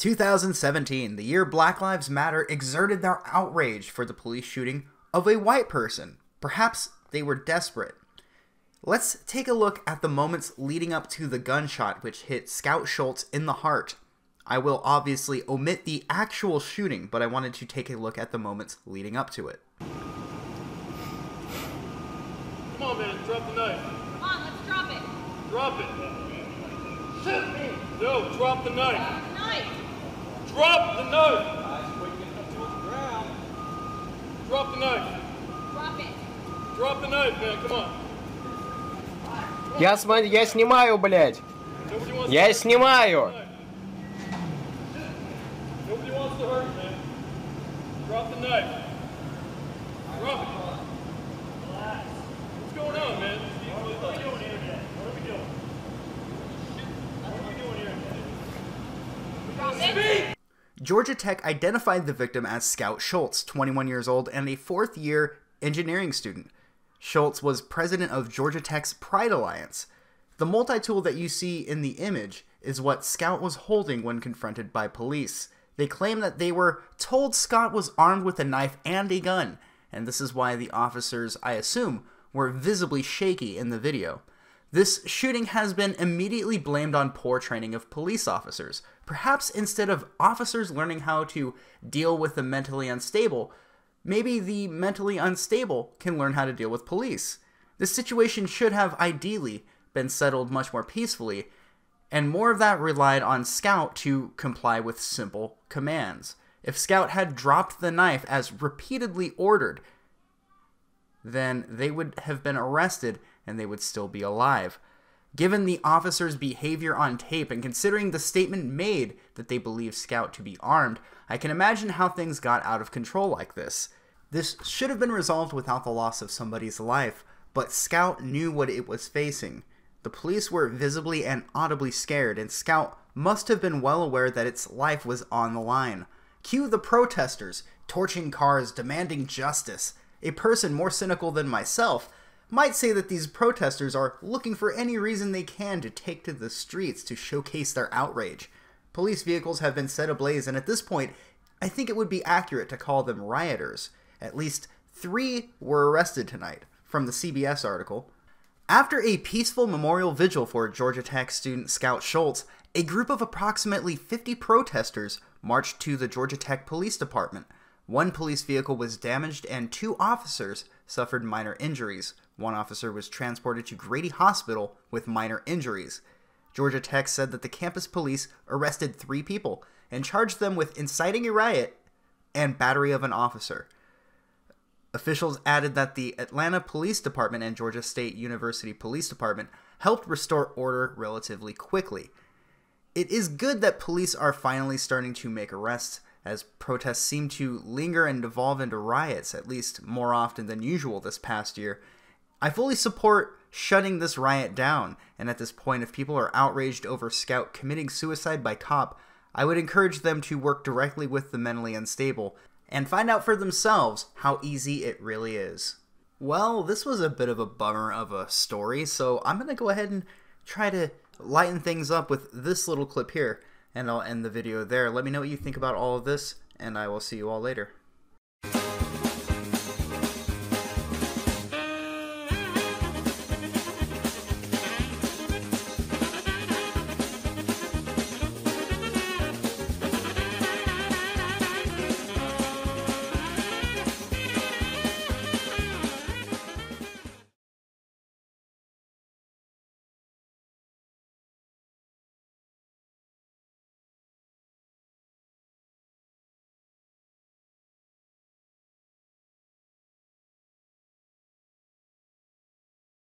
2017, the year Black Lives Matter exerted their outrage for the police shooting of a white person. Perhaps they were desperate. Let's take a look at the moments leading up to the gunshot which hit Scout Schultz in the heart. I will obviously omit the actual shooting, but I wanted to take a look at the moments leading up to it. Come on, man, drop the knife. Come on, let's drop it. Drop it. Shoot me. No, drop the knife. Drop the knife. Drop the knife. Drop the knife. Drop it. Drop the knife, man, come on. Я снимаю, блядь. Nobody wants Я to снимаю. Nobody wants to hurt, man. Drop the knife. Drop it. Relax. What's going on, man? What are we doing here, man? What are we doing? What are we doing here, man? Speak! Georgia Tech identified the victim as Scout Schultz, 21 years old and a fourth-year engineering student. Schultz was president of Georgia Tech's Pride Alliance. The multi-tool that you see in the image is what Scout was holding when confronted by police. They claim that they were told Scott was armed with a knife and a gun, and this is why the officers, I assume, were visibly shaky in the video. This shooting has been immediately blamed on poor training of police officers. Perhaps instead of officers learning how to deal with the mentally unstable, maybe the mentally unstable can learn how to deal with police. This situation should have ideally been settled much more peacefully, and more of that relied on Scout to comply with simple commands. If Scout had dropped the knife as repeatedly ordered, then they would have been arrested and they would still be alive. Given the officer's behavior on tape and considering the statement made that they believe Scout to be armed, I can imagine how things got out of control like this. This should have been resolved without the loss of somebody's life, but Scout knew what it was facing. The police were visibly and audibly scared, and Scout must have been well aware that its life was on the line. Cue the protesters, torching cars, demanding justice. A person more cynical than myself might say that these protesters are looking for any reason they can to take to the streets to showcase their outrage. Police vehicles have been set ablaze, and at this point, I think it would be accurate to call them rioters. At least 3 were arrested tonight, from the CBS article. After a peaceful memorial vigil for Georgia Tech student Scout Schultz, a group of approximately 50 protesters marched to the Georgia Tech Police Department. 1 police vehicle was damaged and 2 officers suffered minor injuries. 1 officer was transported to Grady Hospital with minor injuries. Georgia Tech said that the campus police arrested 3 people and charged them with inciting a riot and battery of an officer. Officials added that the Atlanta Police Department and Georgia State University Police Department helped restore order relatively quickly. It is good that police are finally starting to make arrests, as protests seem to linger and devolve into riots, at least more often than usual this past year. I fully support shutting this riot down, and at this point, if people are outraged over Scout committing suicide by cop, I would encourage them to work directly with the mentally unstable and find out for themselves how easy it really is. Well, this was a bit of a bummer of a story, so I'm going to go ahead and try to lighten things up with this little clip here, and I'll end the video there. Let me know what you think about all of this, and I will see you all later.